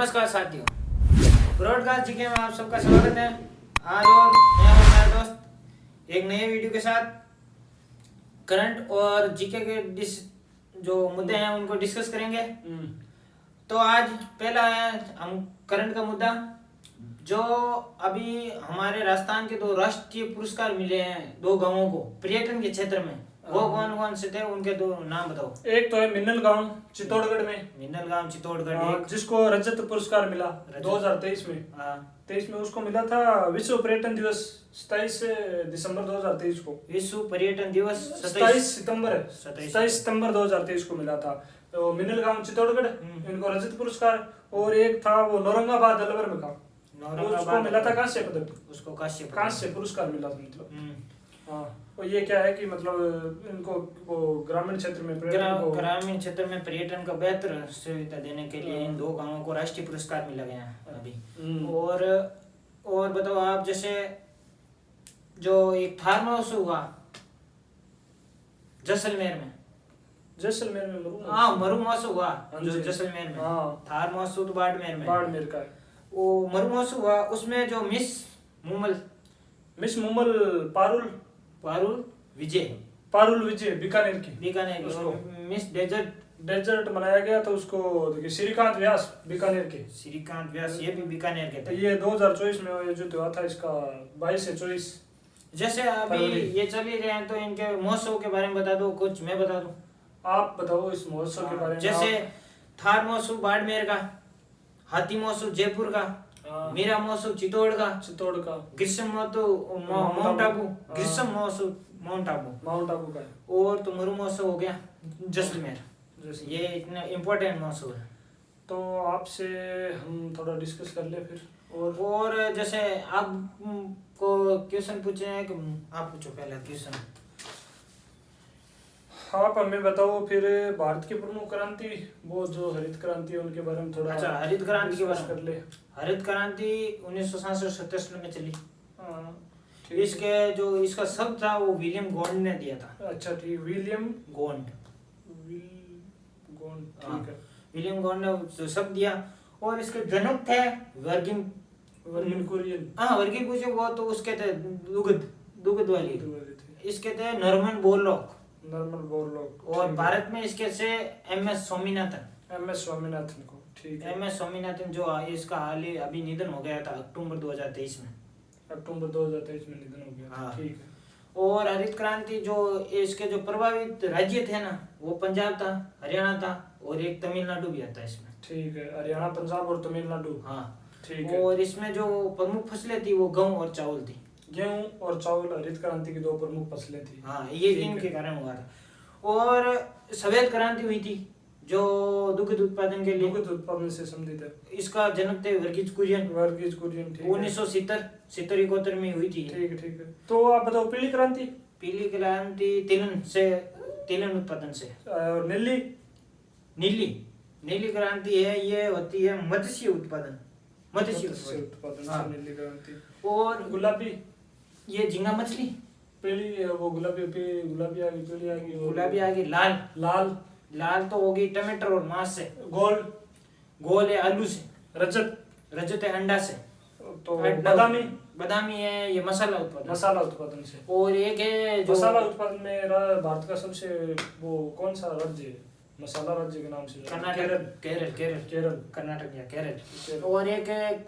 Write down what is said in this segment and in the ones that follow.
नमस्कार साथियों, broadcast GK में आप सबका स्वागत है। आज और मैं हूं मेरा दोस्त एक नए वीडियो के साथ करंट और जीके के जो मुद्दे हैं उनको डिस्कस करेंगे। तो आज पहला है हम करंट का मुद्दा, जो अभी हमारे राजस्थान के दो राष्ट्रीय पुरस्कार मिले हैं दो गांवों को पर्यटन के क्षेत्र में, वो कौन कौन से थे उनके दो नाम बताओ। एक तो है मिन्नल गांव चित्तौड़गढ़ में, चित्तौड़गढ़ जिसको रजत पुरस्कार मिला 2023 में। 23 में उसको मिला था विश्व पर्यटन दिवस 27 दिसंबर 2023 को। विश्व पर्यटन दिवस 27 सितंबर 2023 को मिला था। तो मिन्नल गांव चित्तौड़गढ़ इनको रजत पुरस्कार, और एक था वो नौरंगाबाद अलवर में का, उसको मिला था कांस्य पदक, उसको कांस्य पुरस्कार मिला था। मतलब हाँ, और ये क्या है कि मतलब इनको वो ग्रामीण क्षेत्र में पर्यटन का बेहतर सुविधा देने के लिए इन दो गांवों को राष्ट्रीय पुरस्कार मिला गया है अभी। और बताओ आप, जैसे जो एक थार महोत्सव हुआ जैसलमेर में मरु महोत्सव हुआ जो जैसलमेर में, थार महोत्सव तो बाड़मेर का है। वो मरु महोत्सव हुआ, उसमें जो मिस मुमल पारुल विजय बीकानेर की मिस डेजर्ट बनाया गया था उसको। देखिए श्रीकांत व्यास ये भी बीकानेर के थे। ये 2024 में आयोजित हुआ था, इसका 22 से 24। जैसे अभी ये चल ही रहे हैं, तो इनके महोत्सव के बारे में बता दो कुछ, मैं बता दूं। आप बताओ इस महोत्सव के बारे में। जैसे थार महोत्सव बाड़मेर का, हाथी महोत्सव जयपुर का, मीरा महोत्सव चित्तौड़ का, ग्रीष्म महोत्सव माउंट आबू का, और तो मरु महोत्सव हो गया जैसलमेर। ये इतना इम्पोर्टेंट महोत्सव है। तो आपसे हम थोड़ा डिस्कस कर ले फिर। और जैसे आपको क्वेश्चन पूछे हैं कि आप पूछो पहला क्वेश्चन। आप हमें बताओ फिर भारत की प्रमुख क्रांति, वो जो हरित क्रांति है उनके बारे में थोड़ा। अच्छा, हरित क्रांति की बात कर ले। हरित क्रांति 1967 में चली। इसका शब्द था वो विलियम गोंड ने दिया था। अच्छा ठीक, विलियम गोंड ठीक है। विलियम गोंड ने जो शब्द दिया, और इसके जनक थे वर्गिन कुरियन। वर्गिन कुरियन, वो तो उसके थे दुग्ध वाली। इसके थे नॉर्मन बोरलॉग। और भारत में इसके से एमएस स्वामीनाथन को। ठीक है, एमएस स्वामीनाथन जो इसका हाल ही अभी निधन हो गया था अक्टूबर 2023 में निधन हो गया। ठीक है। और हरित क्रांति जो इसके जो प्रभावित राज्य थे ना, वो पंजाब था, हरियाणा था, और एक तमिलनाडु भी आता है इसमें। ठीक है, हरियाणा, पंजाब और तमिलनाडु। ठीक है। और इसमें जो प्रमुख फसलें थी वो गेहूं और चावल थी। गेहूं और चावल हरित क्रांति की दो प्रमुख फसलें थी। ये इनके कारण हुआ था। और सफेद क्रांति हुई थी जो दुग्ध उत्पादन के लिए, दुग्ध उत्पादन से संबंधित है। इसका जनक थे वर्गीज कुरियन। 1970-71 में हुई थी। ठीक है। तो आप बताओ पीली क्रांति तिलहन उत्पादन से। और नीली क्रांति है, ये होती है मत्स्य उत्पादन से नीली क्रांति। और गुलाबी, ये झींगा मछली पीली, वो गुलाबी आ गई, पीली आ गई, गुलाबी आ गई। लाल तो होगी टमाटर और मांस से। गोल है आलू से। रजत है अंडा से। तो बादामी है ये मसाला उत्पादन से। और एक है जो मसाला उत्पादन में भारत का सबसे वो कौन सा राज्य है मसाला राज्य के नाम से? कर्नाटक या केरल। और एक है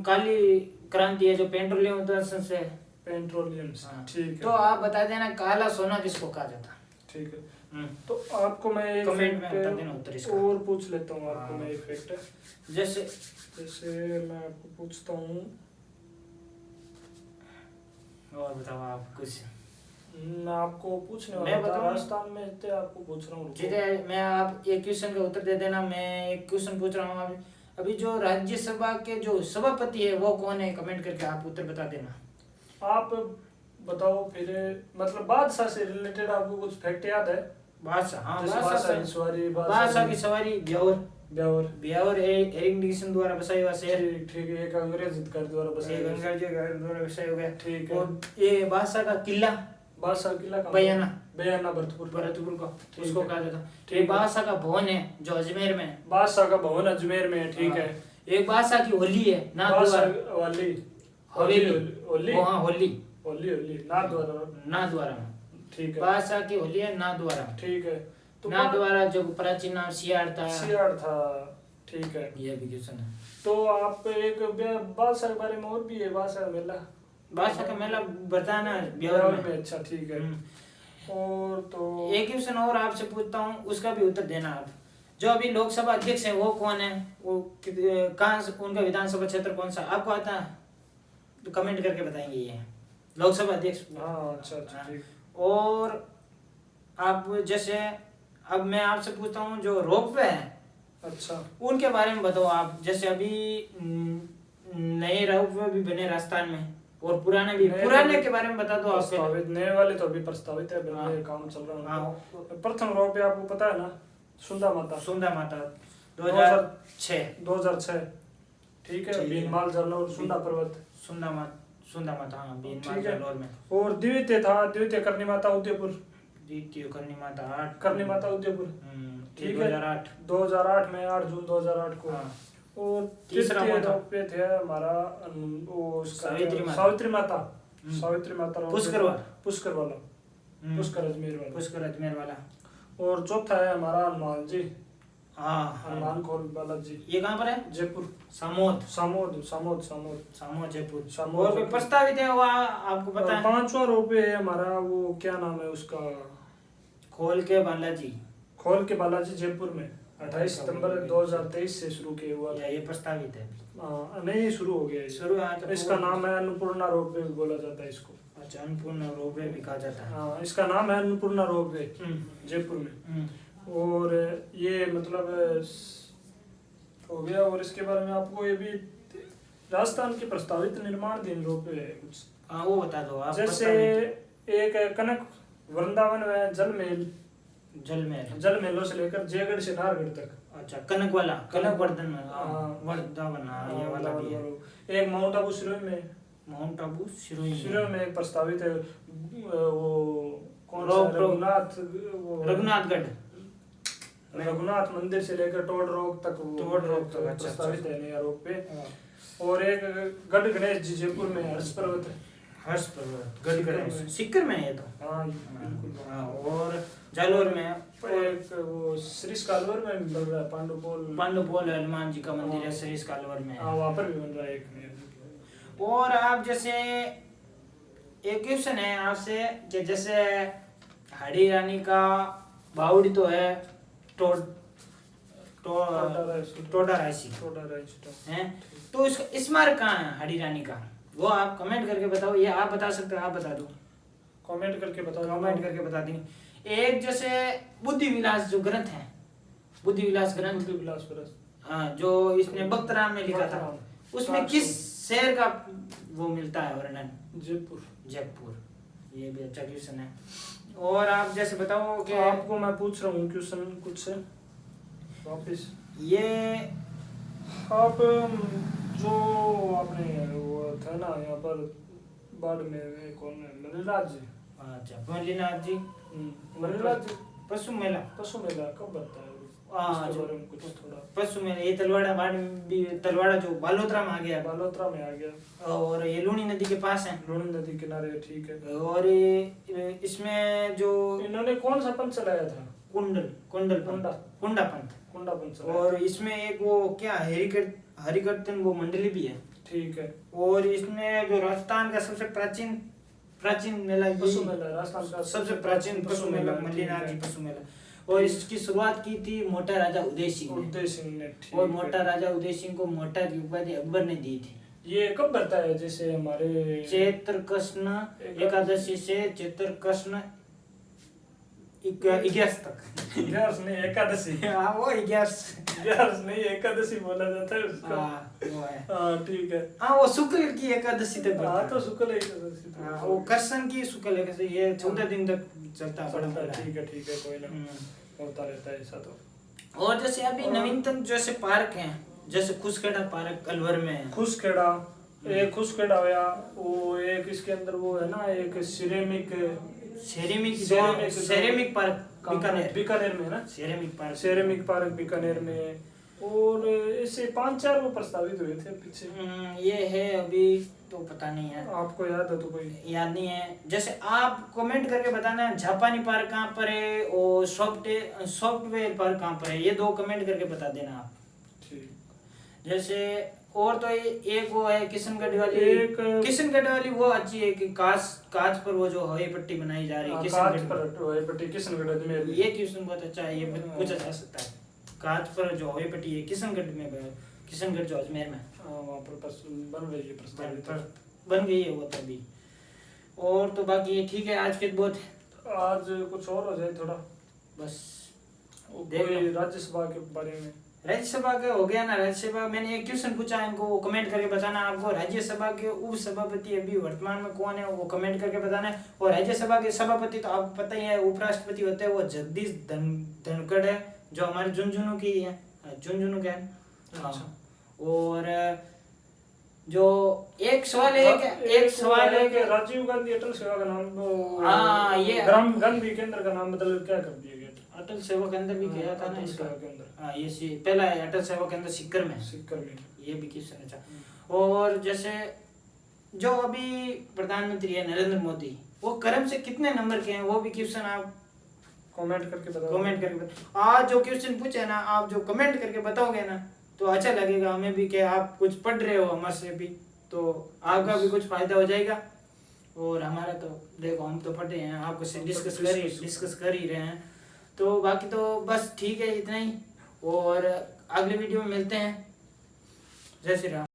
काली क्रांति है जो पेट्रोलियम उत्पादन से। ठीक है। तो आप बता देना काला सोना किसको कहा जाता? ठीक है। तो आपको मैं एक कमेंट में बता देना उत्तर इसका। और पूछ लेता हूँ आपको मैं एक फैक्ट। जैसे मैं आपको पूछता हूँ, और बताओ आप कुछ। मैं आपको पूछने वाला था, राजस्थान में थे, आपको पूछ रहा हूँ। ठीक है, मैं आप एक क्वेश्चन का उत्तर दे देना। मैं एक क्वेश्चन पूछ रहा हूँ अभी जो राज्यसभा के जो सभापति है वो कौन है, कमेंट करके आप उत्तर बता देना। आप बताओ फिर, मतलब बादशाह से रिलेटेड आपको कुछ फैक्ट याद है? बादशाह की सवारी ब्यावर एरिंगटन द्वारा बसाया हुआ शहर। ठीक है, एक अंग्रेज घर द्वारा बसाया गया। ठीक है। और ये बादशाह का किला बयाना भरतपुर का, उसको कहा जाता है। बादशाह का भवन है जो अजमेर में। ठीक है। एक बादशाह की होली है नाथद्वारा वाली हवेली होली हाँ होली होली नाथद्वारा ठीक है। बादशाह की होली है नाथद्वारा ठीक है। तो नाथद्वारा जो प्राचीन नाम सियाड़ था ठीक है। ये भी क्वेश्चन है। तो आप एक बादशाह के बारे में और भी है, बादशाह का मेला बताना ब्यावर में। अच्छा ठीक है। और तो एक क्वेश्चन और आपसे पूछता हूँ, उसका भी उत्तर देना आप। जो अभी लोकसभा अध्यक्ष है वो कौन है, वो कहाँ से, उनका विधानसभा क्षेत्र कौन सा आपको आता है तो कमेंट करके बताएंगे। ये लोकसभा अध्यक्ष। हाँ अच्छा ठीक। और आप जैसे अब मैं आपसे पूछता हूँ जो रोपवे है अच्छा उनके बारे में बताओ आप। जैसे अभी नए रोपवे भी बने राजस्थान में और पुराने भी, पुराने के बारे में बता दो आप। नए वाले तो अभी प्रस्तावित है, काम चल रहा है। प्रथम रोपवे आपको पता है ना, सुंदा माता 2006 ठीक है। बीनमाल जालौर सुंदा पर्वत सुंदा माता हाँ बीनमाल जालौर में। और द्वितीय करनी माता उदयपुर, करनी माता उदयपुर ठीक है 2008 में 8 जून 2008 को। और तीसरा रोपवे थे हमारा वो सावित्री माता पुष्कर अजमेर वाला। और चौथा है हमारा हनुमान जी, हनुमान बालाजी। ये कहाँ पर है? जयपुर सामोद जयपुर। और कोई प्रस्तावित है वो आपको पता है? पांचवा रोपवे है हमारा, वो क्या नाम है उसका, खोल के बालाजी जयपुर में 28 सितंबर 2023 से शुरू किया हुआ। ये प्रस्तावित है? नहीं शुरू हो गया है। इसका नाम है अन्नपूर्णा रोपवे बोला जाता है इसको। अच्छा अन्नपूर्णा रोपवे भी कहा जाता है। हाँ इसका नाम है अन्नपूर्णा रोपवे जयपुर में। और ये मतलब हो गया। और इसके बारे में आपको ये भी राजस्थान के प्रस्तावित निर्माणाधीन रोपवे है कुछ, वो बता दो आप। जैसे एक कनक वृंदावन में जल महलों से लेकर जयगढ़ से नाहरगढ़ तक। अच्छा कनक वर्धन में वृंदावन ये वाला भी है। एक माउंट आबू सिरोही में एक प्रस्तावित है, वो कौन सा रघुनाथ मंदिर से लेकर टोड रोड तक प्रस्तावित है नया रोपवे। और एक गढ़ गणेश जी जयपुर में हर्ष पर्वत गढ़ गणेश सीकर में है तो। हाँ और जालोर में एक वो श्री कालवर में बन रहा है, पांडुपोल हनुमान जी का मंदिर है श्री कालवर में। वहाँ पर भी बन रहा है एक। और आप जैसे एक क्वेश्चन है आपसे कि जैसे हड़ी रानी का बावड़ी तो है टोडा राशि है, तो इसका स्मारक कहाँ है हड़ी रानी का, वो आप कमेंट करके बताओ। ये आप बता सकते हो, आप बता दो कमेंट करके बता देंगे। एक जैसे बुद्धि विलास जो ग्रंथ है, बुद्धि विलास हाँ जो इसने भक्त राम ने लिखा था, उसमें किस शहर का वो मिलता है वर्णन? जयपुर। ये भी अच्छा क्वेश्चन है। और आप जैसे बताओ कि आपको मैं पूछ रहा हूँ क्वेश्चन कुछ से वापिस। ये आप जो आपने वो था ना यहाँ पर बाढ़ में कौन है, मणिलाल जी। अच्छा मणिलाल जी पशु मेला कब बनता है? कुछ थोड़ा पशु मेला ये तलवाड़ा जो बालोतरा में आ गया और ये लूनी नदी के पास है, लूनी नदी किनारे ठीक है। और इसमें जो इन्होंने कौन सा पंथ चलाया था? कुंडा पंथ। और इसमें एक वो क्या हरिकीर्तन वो मंडली भी है ठीक है। और इसमें जो राजस्थान का सबसे प्राचीन मेला पशु मेला, राजस्थान का सबसे प्राचीन पशु मेला मल्लीनाथ जी पशु मेला। और इसकी शुरुआत की थी मोटा राजा उदय सिंह ने। और मोटा राजा उदय सिंह को मोटा की उपाधि अकबर ने दी थी। ये कब बढ़ता है? जैसे हमारे चैत्र कृष्ण एकादशी से चैत्र कृष्ण 11 तक। 11 नहीं एकादशी। हाँ वो 11 नहीं एकादशी बोला जाता है उसको। वो है ठीक है। हाँ वो शुक्ल की एकादशी तक। तो शुक्ल एकादशी। वो कृष्ण की शुक्ल एकादशी ये 14 दिन तक चलता है। ठीक है कोई ना, होता रहता है ऐसा तो। और जैसे अभी नवीनतम जैसे पार्क हैं, जैसे खुसखेड़ा पार्क अलवर में है। खुसखेड़ा होया, वो एक इसके अंदर वो है ना एक सेरेमिक पार्क बीकानेर में है ना, सेरेमिक पार्क बीकानेर में। और इससे 5-4 वो प्रस्तावित हुए थे पीछे। ये है अभी तो पता नहीं है, आपको याद है तो कोई? याद नहीं है। जैसे आप कमेंट करके बताना है जापानी पार्क कहाँ पर है और सॉफ्टवेयर पार्क कहाँ पर है, ये 2 कमेंट करके बता देना आप। ठीक। जैसे और तो एक वो है किशनगढ़ वाली, किशनगढ़ वाली वो अच्छी है कि कांच पर वो जो हवाई पट्टी बनाई जा रही है किशनगढ़ पर हवाई पट्टी किशनगढ़ में, ये क्वेश्चन बहुत अच्छा है, ये पूछा जा सकता है। कांच पर जो हवाई पट्टी है किशनगढ़ में, किशनगढ़ जो अजमेर में वहाँ पर बन रही है, प्रस्तावित बन गई है वो तो अभी। और तो बाकी ठीक है, आज के बहुत आज कुछ और हो जाए थोड़ा बस कोई राज्यसभा के बारे में। राज्यसभा का हो गया ना, राज्यसभा मैंने एक क्वेश्चन पूछा इनको, वो कमेंट करके बताना आपको राज्यसभा के उपसभापति अभी वर्तमान में कौन है, वो कमेंट करके बताना है। और राज्यसभा के सभापति तो आपको पता ही है उपराष्ट्रपति होते हैं, वो जगदीश धनखड़ है जो हमारे झुंझुनू की है, झुंझुनू के है। अच्छा। और जो एक सवाल है कि राजीव गांधी अटल सेवा का नाम, हाँ ये ग्राम गांधी केंद्र का नाम बदल क्या कर दिया गया? अटल सेवा केंद्र भी गया था ना इसका। हाँ ये पहला है अटल सेवा केंद्र सीकर में, ये भी क्वेश्चन अच्छा। और जैसे जो अभी प्रधानमंत्री है नरेंद्र मोदी, वो क्रम से कितने नंबर के हैं, वो भी क्वेश्चन आप कमेंट करके बताओ। आज जो क्वेश्चन पूछे ना, आप जो कमेंट करके बताओगे ना तो अच्छा लगेगा हमें भी कि आप कुछ पढ़ रहे हो हमारे से भी, तो आपका भी कुछ फायदा हो जाएगा। और हमारा तो देखो हम तो पढ़े हैं, आपको से डिस्कस कर ही रहे हैं। तो बाकी तो बस ठीक है इतना ही, और अगले वीडियो में मिलते हैं। जय श्री राम।